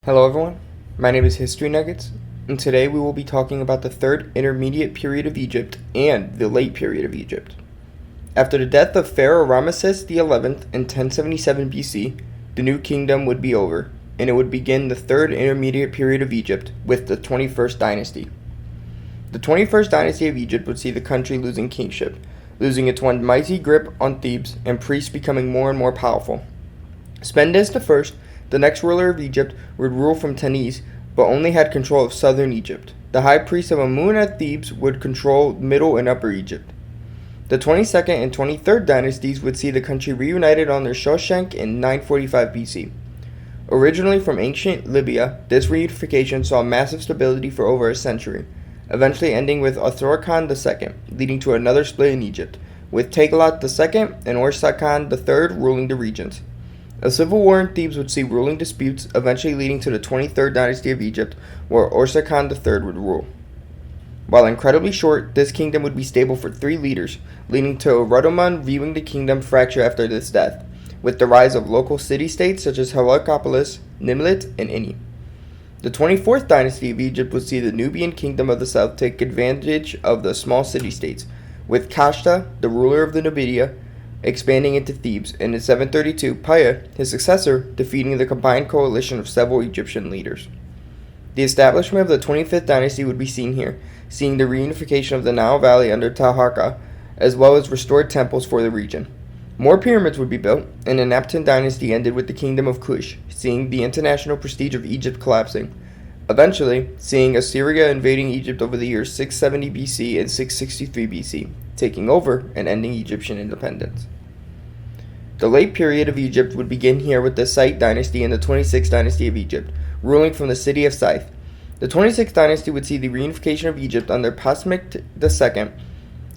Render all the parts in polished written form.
Hello everyone, my name is History Nuggets, and today we will be talking about the Third Intermediate Period of Egypt and the Late Period of Egypt. After the death of Pharaoh Ramesses XI in 1077 BC, the New Kingdom would be over, and it would begin the Third Intermediate Period of Egypt with the 21st Dynasty. The 21st Dynasty of Egypt would see the country losing kingship, losing its one mighty grip on Thebes, and priests becoming more and more powerful. Mendes I, the next ruler of Egypt, would rule from Tanis, but only had control of southern Egypt. The high priest of Amun at Thebes would control Middle and Upper Egypt. The 22nd and 23rd dynasties would see the country reunited under Shoshenq in 945 BC. Originally from ancient Libya, this reunification saw massive stability for over a century, eventually ending with Othorcan II, leading to another split in Egypt, with Teglat II and Orsakan III ruling the regions. A civil war in Thebes would see ruling disputes, eventually leading to the 23rd dynasty of Egypt, where Orsakan III would rule. While incredibly short, this kingdom would be stable for 3 leaders, leading to Rudoman viewing the kingdom fracture after this death, with the rise of local city-states such as Heliopolis, Nimlit, and Ini. The 24th dynasty of Egypt would see the Nubian kingdom of the south take advantage of the small city-states, with Kashta, the ruler of the Numidia, expanding into Thebes, and in 732, Paya, his successor, defeating the combined coalition of several Egyptian leaders. The establishment of the 25th dynasty would be seen here, seeing the reunification of the Nile Valley under Taharqa, as well as restored temples for the region. More pyramids would be built, and the Naphtali dynasty ended with the kingdom of Kush, seeing the international prestige of Egypt collapsing, eventually seeing Assyria invading Egypt over the years 670 BC and 663 BC, taking over and ending Egyptian independence. The late period of Egypt would begin here with the Site dynasty and the 26th dynasty of Egypt, ruling from the city of Scythe. The 26th dynasty would see the reunification of Egypt under Ptolemy II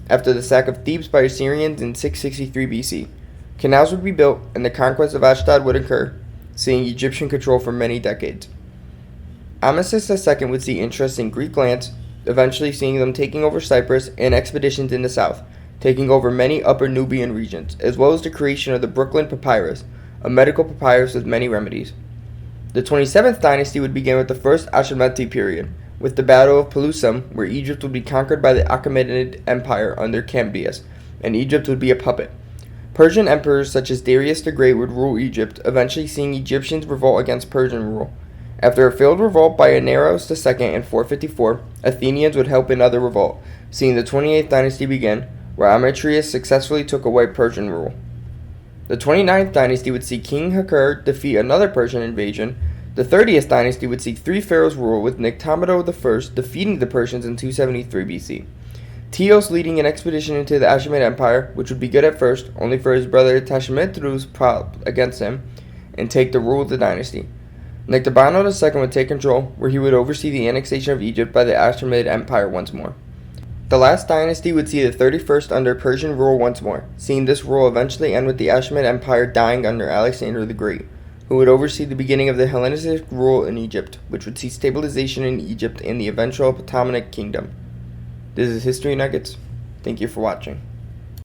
after the sack of Thebes by Assyrians in 663 BC. Canals would be built and the conquest of Ashdod would occur, seeing Egyptian control for many decades. Ramesses II would see interest in Greek lands, eventually seeing them taking over Cyprus and expeditions in the south, taking over many upper Nubian regions, as well as the creation of the Brooklyn Papyrus, a medical papyrus with many remedies. The 27th dynasty would begin with the first Achaemenid period, with the Battle of Pelusium, where Egypt would be conquered by the Achaemenid Empire under Cambyses, and Egypt would be a puppet. Persian emperors such as Darius the Great would rule Egypt, eventually seeing Egyptians revolt against Persian rule. After a failed revolt by Aneros II in 454, Athenians would help another revolt, seeing the 28th dynasty begin, where Ametrius successfully took away Persian rule. The 29th dynasty would see King Hakur defeat another Persian invasion. The 30th dynasty would see 3 pharaohs rule, with Niqtamado I defeating the Persians in 273 BC. Teos leading an expedition into the Achaemenid Empire, which would be good at first, only for his brother Tashemetru's plot against him, and take the rule of the dynasty. Nectabano II would take control, where he would oversee the annexation of Egypt by the Achaemenid Empire once more. The last dynasty would see the 31st under Persian rule once more, seeing this rule eventually end with the Achaemenid Empire dying under Alexander the Great, who would oversee the beginning of the Hellenistic rule in Egypt, which would see stabilization in Egypt and the eventual Ptolemaic kingdom. This is History Nuggets. Thank you for watching.